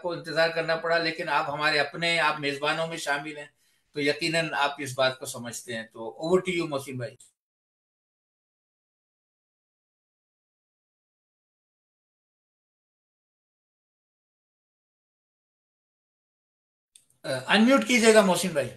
کو انتظار کرنا پڑا، لیکن آپ ہمارے اپنے، آپ میزبانوں میں شامل ہیں، تو یقیناً آپ اس بات کو سمجھتے ہیں. تو اوور ٹو یو محسن بھائی. انمیوٹ کیجیے گا محسن بھائی.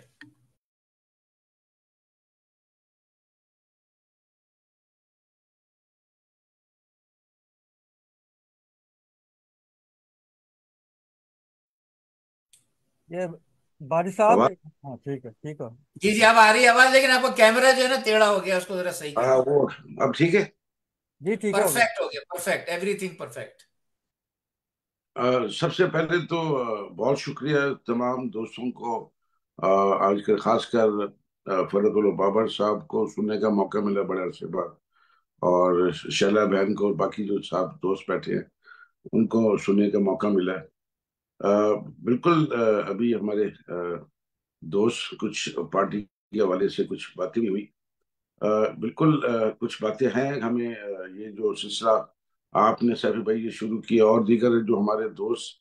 یہ بارش صاحب. آواز ہاں ٹھیک ہے ٹھیک ہے. جی جی اب آ رہی ہے آواز، لیکن آپ کا کیمرہ جو ہے نا ٹیڑھا ہو گیا، اس کو ذرا صحیح کر لیں. وہ اب ٹھیک ہے. جی ٹھیک ہو گیا. پرفیکٹ ہو گیا، پرفیکٹ، ایوری تھنگ پرفیکٹ. سب سے پہلے تو بہت شکریہ تمام دوستوں کو. آج کل خاص کر فرد اللہ بابر صاحب کو سننے کا موقع ملا بڑے عرصے بعد، اور شیلا بہن کو اور باقی جو صاحب دوست بیٹھے ہیں ان کو سننے کا موقع ملا. بالکل ابھی ہمارے دوست کچھ پارٹی کے حوالے سے کچھ باتیں بھی ہوئی. بالکل کچھ باتیں ہیں ہمیں یہ جو سلسلہ آپ نے سیفی بھائی یہ شروع کیا اور دیگر جو ہمارے دوست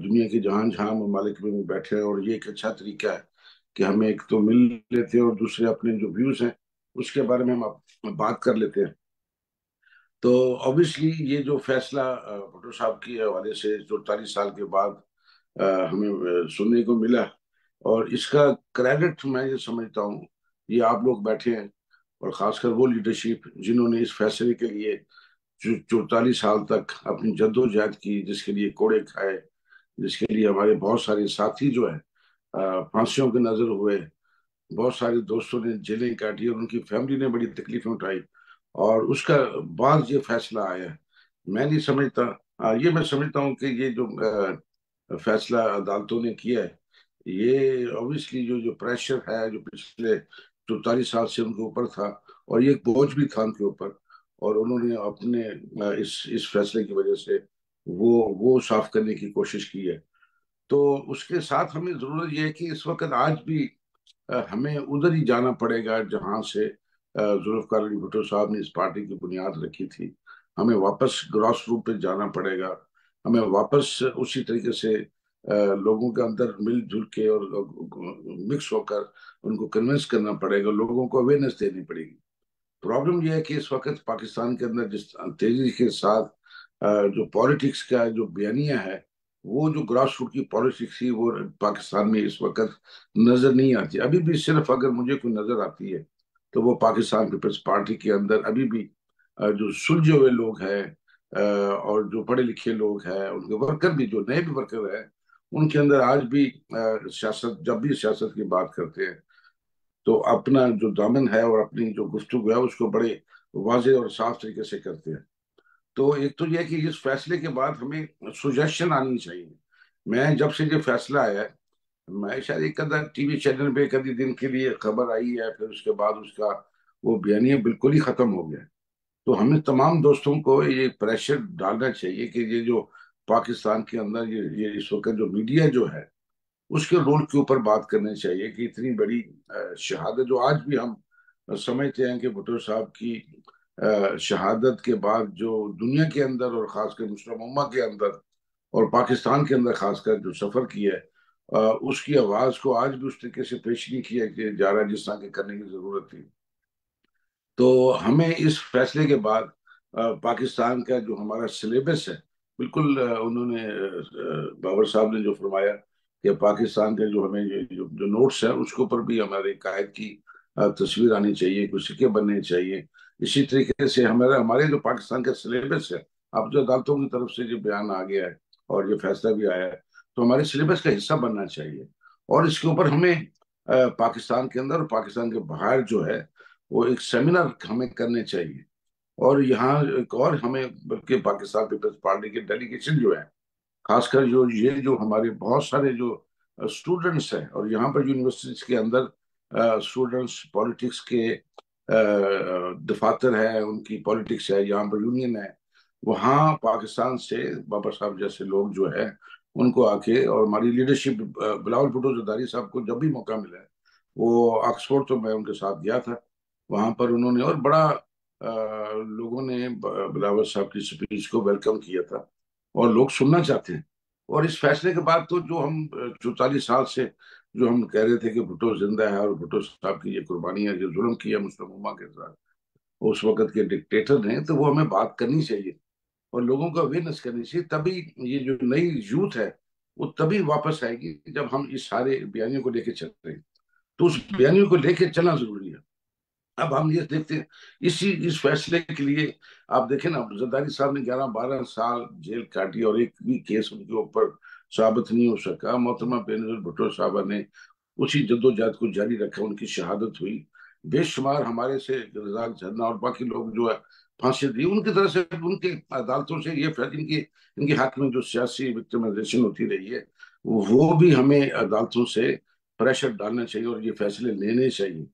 دنیا کے جہاں جہاں ممالک میں بیٹھے ہیں، اور یہ ایک اچھا طریقہ ہے کہ ہمیں ایک تو مل لیتے ہیں اور دوسرے اپنے جو ویوز ہیں اس کے بارے میں ہم بات کر لیتے ہیں. تو obviously یہ جو فیصلہ بھٹو صاحب کے حوالے سے 44 سال کے بعد ہمیں سننے کو ملا، اور اس کا کریڈٹ میں یہ سمجھتا ہوں یہ آپ لوگ بیٹھے ہیں، اور خاص کر وہ لیڈرشپ جنہوں نے اس فیصلے کے لیے 44 سال تک اپنی جد و جہد کی، جس کے لیے کوڑے کھائے، جس کے لیے ہمارے بہت سارے ساتھی جو ہیں پھانسیوں کے نظر ہوئے، بہت سارے دوستوں نے جیلیں کاٹی اور ان کی فیملی نے بڑی تکلیفیں اٹھائی، اور اس کا بعد یہ فیصلہ آیا. میں نہیں سمجھتا، یہ میں سمجھتا ہوں کہ یہ جو فیصلہ عدالتوں نے کیا ہے، یہ obviously جو پریشر ہے جو پچھلے 44 سال سے ان کے اوپر تھا، اور یہ ایک بوجھ بھی تھا ان کے اوپر، اور انہوں نے اپنے اس فیصلے کی وجہ سے وہ صاف کرنے کی کوشش کی ہے. تو اس کے ساتھ ہمیں ضرورت یہ ہے کہ اس وقت آج بھی ہمیں ادھر ہی جانا پڑے گا جہاں سے ذوالفقار علی بھٹو صاحب نے اس پارٹی کی بنیاد رکھی تھی. ہمیں واپس گراس روٹ پہ جانا پڑے گا، ہمیں واپس اسی طریقے سے لوگوں کے اندر مل جل کے اور مکس ہو کر ان کو کنونس کرنا پڑے گا، لوگوں کو اویئرنیس دینی پڑے گی. پرابلم یہ ہے کہ اس وقت پاکستان کے اندر جس تیزی کے ساتھ جو پالیٹکس کا جو بیانیہ ہے، وہ جو گراس روٹ کی پالیٹکس تھی وہ پاکستان میں اس وقت نظر نہیں آتی. ابھی بھی صرف اگر مجھے کوئی نظر آتی ہے تو وہ پاکستان پیپلز پارٹی کے اندر ابھی بھی جو سلجھے ہوئے لوگ ہیں اور جو پڑھے لکھے لوگ ہیں، ان کے ورکر بھی، جو نئے بھی ورکر ہیں، ان کے اندر آج بھی سیاست، جب بھی سیاست کی بات کرتے ہیں تو اپنا جو دامن ہے اور اپنی جو گفتگو ہے اس کو بڑے واضح اور صاف طریقے سے کرتے ہیں. تو ایک تو یہ ہے کہ اس فیصلے کے بعد ہمیں سجیشن آنی چاہیے. میں جب سے یہ فیصلہ آیا ہے، میں شاید ایک آدھا ٹی وی چینل پہ کبھی دن کے لیے خبر آئی ہے، پھر اس کے بعد اس کا وہ بیانیہ بالکل ہی ختم ہو گیا. تو ہمیں تمام دوستوں کو یہ پریشر ڈالنا چاہیے کہ یہ جو پاکستان کے اندر یہ اس وقت جو میڈیا جو ہے اس کے رول کے اوپر بات کرنی چاہیے کہ اتنی بڑی شہادت جو آج بھی ہم سمجھتے ہیں کہ بھٹو صاحب کی شہادت کے بعد جو دنیا کے اندر اور خاص کر مسلم امہ کے اندر اور پاکستان کے اندر خاص کر جو سفر کیا ہے، اس کی آواز کو آج بھی اس طریقے سے پیش نہیں کیا کہ جا رہا جس طرح کے کرنے کی ضرورت تھی. تو ہمیں اس فیصلے کے بعد پاکستان کا جو ہمارا سلیبس ہے، بالکل انہوں نے بابر صاحب نے جو فرمایا کہ پاکستان کے جو ہمیں جو نوٹس ہیں اس کے اوپر بھی ہمارے قائد کی تصویر آنی چاہیے، کچھ سکے بننے چاہیے. اسی طریقے سے ہمارے جو پاکستان کا سلیبس ہے، اب جو عدالتوں کی طرف سے جو بیان آ گیا ہے اور یہ فیصلہ بھی آیا ہے، تو ہمارے سلیبس کا حصہ بننا چاہیے. اور اس کے اوپر ہمیں پاکستان کے اندر اور پاکستان کے باہر جو ہے وہ ایک سیمینار ہمیں کرنے چاہیے. اور یہاں ایک اور ہمیں بلکہ پاکستان پیپلز پارٹی کے ڈیلیگیشن جو ہے، خاص کر جو ہمارے بہت سارے جو اسٹوڈنٹس ہیں، اور یہاں پر یونیورسٹیز کے اندر اسٹوڈنٹس پالیٹکس کے دفاتر ہے، ان کی پالیٹکس ہے، یہاں پر یونین ہے، وہاں پاکستان سے بابا صاحب جیسے لوگ جو ہے ان کو آ کے، اور ہماری لیڈرشپ بلاول بھٹو زرداری صاحب کو جب بھی موقع ملا ہے، وہ آکسفورڈ تو میں ان کے ساتھ گیا تھا، وہاں پر انہوں نے اور بڑا لوگوں نے بلاول صاحب کی سپیچ کو ویلکم کیا تھا، اور لوگ سننا چاہتے ہیں. اور اس فیصلے کے بعد تو جو ہم 44 سال سے جو ہم کہہ رہے تھے کہ بھٹو زندہ ہے اور بھٹو صاحب کی یہ قربانیاں جو ظلم کیا مسلم امہ کے ساتھ اس وقت کے ڈکٹیٹر نے، تو وہ ہمیں بات کرنی چاہیے اور لوگوں کو اویئرنیس کرنی چاہیے. تبھی یہ جو نئی یوتھ ہے وہ تبھی واپس آئے گی جب ہم اس سارے بیانیوں کو لے کے چل رہے ہیں. تو اس بیانیوں کو لے کے چلنا ضروری ہے. اب ہم یہ دیکھتے ہیں اس فیصلے کے لیے آپ دیکھیں نا، زرداری صاحب نے 11-12 سال جیل کاٹی اور ایک بھی کیس ان کے اوپر ثابت نہیں ہو سکا. محترمہ بینظیر بھٹو صاحبہ نے اسی جدوجہد کو جاری رکھا، ان کی شہادت ہوئی. بے شمار ہمارے سے رزاق جھرنا اور باقی لوگ جو ہے پھانسی دی. ان کی طرف سے ان کے عدالتوں سے یہ ان کے حق میں جو سیاسی وکٹمائزیشن ہوتی رہی ہے وہ بھی ہمیں عدالتوں سے پریشر ڈالنا چاہیے اور یہ فیصلے لینے چاہیے.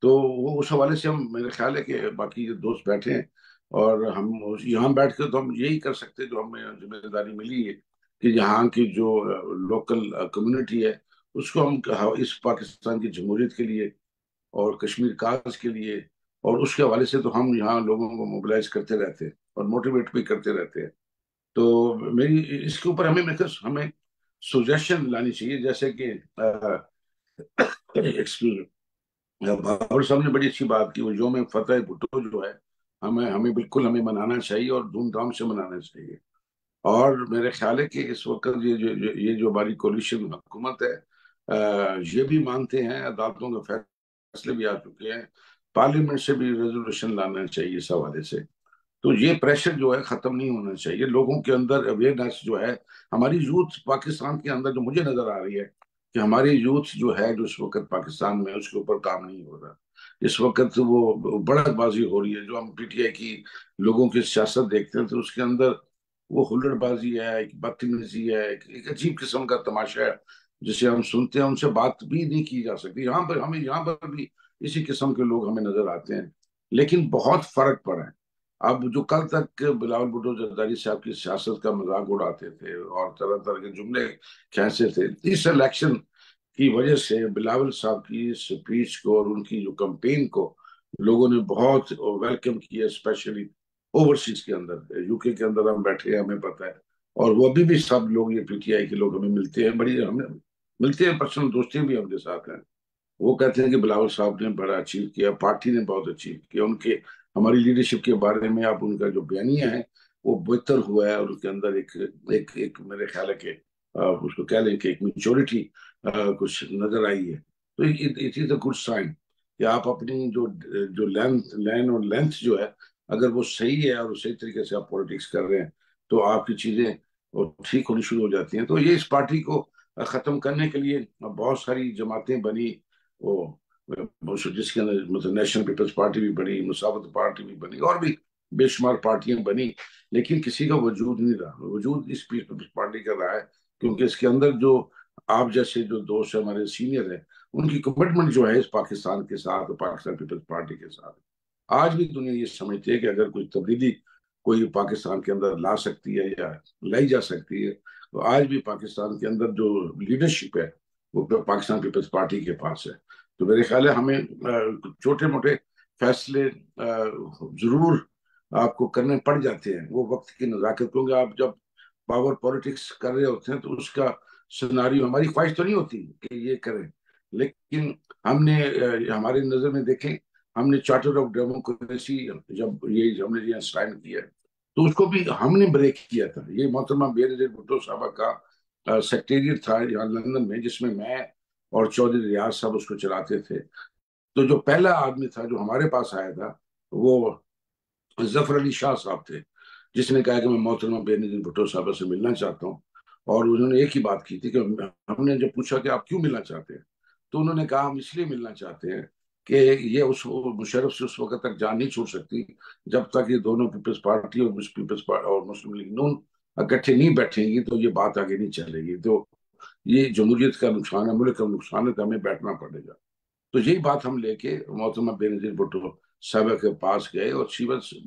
تو وہ اس حوالے سے ہم، میرے خیال ہے کہ باقی جو دوست بیٹھے ہیں اور ہم یہاں بیٹھ کے تو ہم یہی کر سکتے جو ہمیں ذمہ داری ملی ہے کہ یہاں کی جو لوکل کمیونٹی ہے اس کو ہم اس پاکستان کی جمہوریت کے لیے اور کشمیر کاز کے لیے اور اس کے حوالے سے تو ہم یہاں لوگوں کو موبلائز کرتے رہتے ہیں اور موٹیویٹ بھی کرتے رہتے ہیں. تو میری اس کے اوپر ہمیں سجیشن لانی چاہیے، جیسے کہ ایکسکیوز بابر صاحب نے بڑی اچھی بات کی. وہ یوم فتح بھٹو جو ہے ہمیں بالکل ہمیں منانا چاہیے اور دھوم دھام سے منانا چاہیے. اور میرے خیال ہے کہ اس وقت یہ جو ہماری کولیشن حکومت ہے یہ بھی مانتے ہیں، عدالتوں کے فیصلے بھی آ چکے ہیں، پارلیمنٹ سے بھی ریزولوشن لانا چاہیے اس حوالے سے. تو یہ پریشر جو ہے ختم نہیں ہونا چاہیے. لوگوں کے اندر اویئرنیس جو ہے، ہماری یوتھ پاکستان کے اندر جو مجھے نظر آ رہی ہے کہ ہماری یوتھ جو ہے جو اس وقت پاکستان میں اس کے اوپر کام نہیں ہو رہا. اس وقت وہ بڑک بازی ہو رہی ہے. جو ہم پی ٹی آئی کی لوگوں کی سیاست دیکھتے ہیں تو اس کے اندر وہ ہلڑ بازی ہے، ایک بدتمیزی ہے، ایک عجیب قسم کا تماشا ہے جسے ہم سنتے ہیں. ان سے بات بھی نہیں کی جا سکتی. یہاں پر بھی اسی قسم کے لوگ ہمیں نظر آتے ہیں، لیکن بہت فرق پڑا ہے. اب جو کل تک بلاول بھٹو زرداری صاحب کی سیاست کا مذاق اڑاتے تھے اور طرح طرح کے جملے کھینچتے تھے، اس الیکشن کی وجہ سے بلاول صاحب کی سپیچ کو اور ان کی جو کمپین کو لوگوں نے بہت ویلکم کیا، اسپیشلی اوورسیز کے اندر. یو کے اندر ہم بیٹھے ہیں، ہمیں پتہ ہے. اور وہ ابھی بھی سب لوگ، یہ پی ٹی آئی کے لوگ ہمیں ملتے ہیں، ہمیں ملتے ہیں، پرسنل دوستی بھی ہم کے ساتھ ہیں. وہ کہتے ہیں کہ بلاول صاحب نے بڑا اچیو کیا، پارٹی نے بہت اچیو کیا. ان کے ہماری لیڈرشپ کے بارے میں آپ ان کا جو بیانیہ ہے وہ بہتر ہوا ہے، اور اس کے اندر ایک میرے خیال ہے کہ اس کو کہہ لیں کہ ایک میچورٹی کچھ نظر آئی ہے. تو it is a good sign کہ آپ اپنی جو لین اور لینتھ جو ہے اگر وہ صحیح ہے اور صحیح طریقے سے آپ پولیٹکس کر رہے ہیں تو آپ کی چیزیں ٹھیک ہونی شروع ہو جاتی ہیں. تو یہ اس پارٹی کو ختم کرنے کے لیے بہت ساری جماعتیں بنی، وہ جس کے اندر مطلب نیشنل پیپلز پارٹی بھی بنی، مساوات پارٹی بھی بنی، اور بھی بے شمار پارٹیاں بنی، لیکن کسی کا وجود نہیں رہا. وجود اس پیپلز پارٹی کا رہا ہے کیونکہ اس کے اندر جو آپ جیسے جو دوست ہمارے سینئر ہیں ان کی کمٹمنٹ جو ہے اس پاکستان کے ساتھ اور پاکستان پیپلز پارٹی کے ساتھ. آج بھی دنیا یہ سمجھتی ہے کہ اگر کوئی تبدیلی کوئی پاکستان کے اندر لا سکتی ہے یا لائی جا سکتی ہے تو آج بھی پاکستان کے اندر جو لیڈرشپ ہے وہ پاکستان پیپلز پارٹی کے پاس ہے. تو میرے خیال ہے ہمیں چھوٹے موٹے فیصلے ضرور آپ کو کرنے پڑ جاتے ہیں، وہ وقت کی نزاکت. کیونکہ آپ جب پاور پولیٹکس کر رہے ہوتے ہیں تو اس کا سیناریو ہماری خواہش تو نہیں ہوتی کہ یہ کریں، لیکن ہم نے ہماری نظر میں دیکھیں، ہم نے چارٹر آف ڈیموکریسی جب ہم نے یہ سائن کیا تو اس کو بھی ہم نے بریک کیا تھا. یہ محترمہ بینظیر بھٹو صاحبہ کا سیکریٹریٹ تھا یہاں لندن میں، جس میں اور چودھری ریاض صاحب اس کو چلاتے تھے. تو جو پہلا آدمی تھا جو ہمارے پاس آیا تھا وہ ظفر علی شاہ صاحب تھے، جس نے کہا کہ میں محترمہ بینظیر بھٹو صاحبہ سے ملنا چاہتا ہوں. اور انہوں نے ایک ہی بات کی تھی کہ ہم نے جب پوچھا کہ آپ کیوں ملنا چاہتے ہیں تو انہوں نے کہا ہم اس لیے ملنا چاہتے ہیں کہ یہ مشرف سے اس وقت تک جان نہیں چھوڑ سکتی جب تک یہ دونوں پیپلز پارٹی اور مسلم لیگ نون اکٹھے نہیں بیٹھیں گی تو یہ بات آگے نہیں چلے گی. تو یہ جمہوریت کا نقصان ہے، ملک کا نقصان ہے، تو ہمیں بیٹھنا پڑے گا. تو یہی بات ہم لے کے محترمہ بینظیر بھٹو صاحبہ کے پاس گئے اور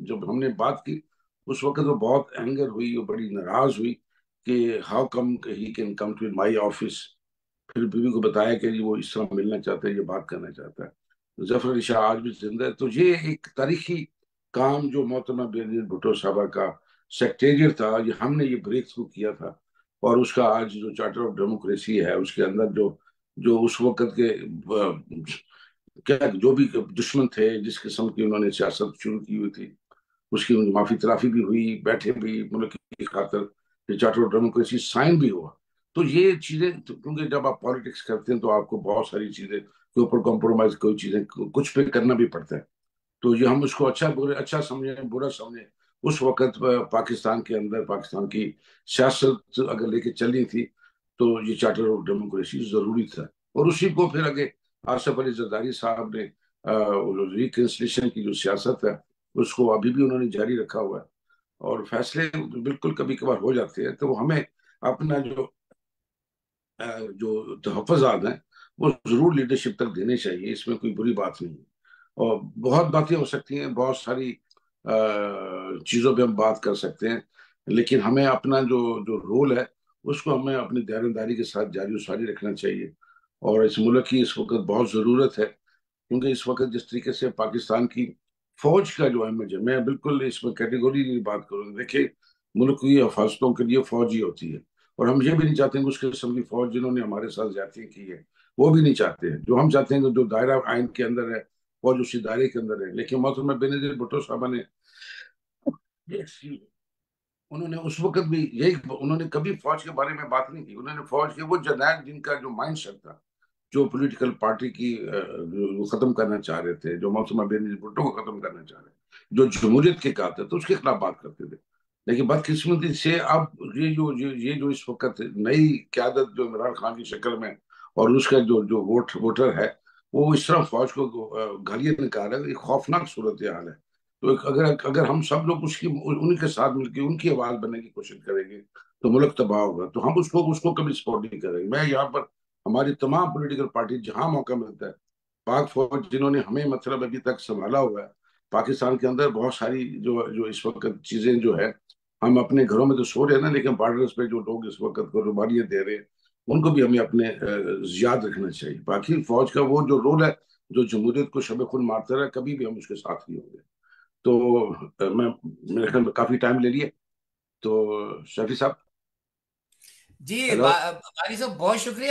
جب ہم نے بات کی اس وقت وہ بہت اینگر ہوئی، وہ بڑی ناراض ہوئی کہ how come he can come to my office. پھر بیوی کو بتایا کہ وہ اس طرح ملنا چاہتا ہے، یہ بات کرنا چاہتا ہے. ظفر علی شاہ آج بھی زندہ ہے. تو یہ ایک تاریخی کام جو محترمہ بینظیر بھٹو صاحبہ کا سیکریٹریٹ تھا، یہ ہم نے یہ بریک تھرو کیا تھا. اور اس کا آج جو چارٹر آف ڈیموکریسی ہے اس کے اندر جو اس وقت کے کیا جو بھی دشمن تھے جس قسم کی انہوں نے سیاست شروع کی ہوئی تھی اس کی معافی تلافی بھی ہوئی، بیٹھے بھی ملک کی خاطر، چارٹر آف ڈیموکریسی سائن بھی ہوا. تو یہ چیزیں کیونکہ جب آپ پالیٹکس کرتے ہیں تو آپ کو بہت ساری چیزیں کے اوپر کمپرومائز، کوئی چیزیں کچھ پہ کرنا بھی پڑتا ہے. تو یہ ہم اس کو اچھا سمجھیں برا سمجھیں، اس وقت پاکستان کے اندر پاکستان کی سیاست اگر لے کے چلنی تھی تو یہ چارٹر آف ڈیموکریسی ضروری تھا. اور اسی کو پھر آگے آصف علی زرداری صاحب نے ریکنسلیشن کی جو سیاست ہے اس کو ابھی بھی انہوں نے جاری رکھا ہوا ہے. اور فیصلے بالکل کبھی کبھار ہو جاتے ہیں تو ہمیں اپنا جو تحفظات ہیں وہ ضرور لیڈرشپ تک دینے چاہیے، اس میں کوئی بری بات نہیں ہے. اور بہت باتیں ہو سکتی ہیں، بہت ساری چیزوں پہ ہم بات کر سکتے ہیں، لیکن ہمیں اپنا جو رول ہے اس کو ہمیں اپنی دیانتداری کے ساتھ جاری و ساری رکھنا چاہیے. اور اس ملک کی اس وقت بہت ضرورت ہے، کیونکہ اس وقت جس طریقے سے پاکستان کی فوج کا جو اہمیت ہے، میں بالکل اس میں کیٹیگوری کی بات کروں گا. دیکھیں ملک کی حفاظتوں کے لیے فوج ہی ہوتی ہے، اور ہم یہ بھی نہیں چاہتے ہیں کہ اس قسم کی فوج جنہوں نے ہمارے ساتھ زیادتی کی ہے وہ بھی نہیں چاہتے ہیں. جو ہم چاہتے ہیں کہ جو دائرہ آئین کے اندر ہے فوج اسی دائرے کے اندر ہے. لیکن محترمہ بینظیر بھٹو صاحبہ نے انہوں نے اس وقت بھی انہوں نے کبھی فوج کے بارے میں بات نہیں کی. انہوں نے فوج کے وہ جنرل جن کا جو مائنڈ سیٹ تھا، جو پولیٹیکل پارٹی کی ختم کرنا چاہ رہے تھے، جو محترمہ بینظیر بھٹو کو ختم کرنا چاہ رہے تھے، جو جمہوریت کے قاتل تھے، اس کے خلاف بات کرتے تھے. لیکن بدقسمتی سے اب یہ جو اس وقت نئی قیادت جو عمران خان کی شکل میں اور اس کا جو ووٹر ہے وہ اس طرح فوج کو گالیاں نکال رہا ہے، ایک خوفناک صورتحال ہے. تو اگر ہم سب لوگ ان کے ساتھ مل کے ان کی آواز بننے کی کوشش کریں گے تو ملک تباہ ہوگا. تو ہم اس کو کبھی سپورٹ نہیں کریں گے. میں یہاں پر ہماری تمام پولیٹیکل پارٹی جہاں موقع ملتا ہے، پاک فوج جنہوں نے ہمیں مطلب ابھی تک سنبھالا ہوا ہے، پاکستان کے اندر بہت ساری جو اس وقت چیزیں جو ہے، ہم اپنے گھروں میں تو سو رہے ہیں نا، لیکن بارڈرز پہ جو لوگ اس وقت قربانیاں دے رہے ہیں ان کو بھی ہمیں اپنے یاد رکھنا چاہیے. باقی فوج کا وہ جو رول ہے جو جمہوریت کو شب خون مارتا رہا، کبھی بھی ہم اس کے ساتھ نہیں ہوں گے. تو میں میرے خیال میں کافی ٹائم لے لیے، تو شفیع صاحب. جی ہیلو. باری صاحب بہت شکریہ.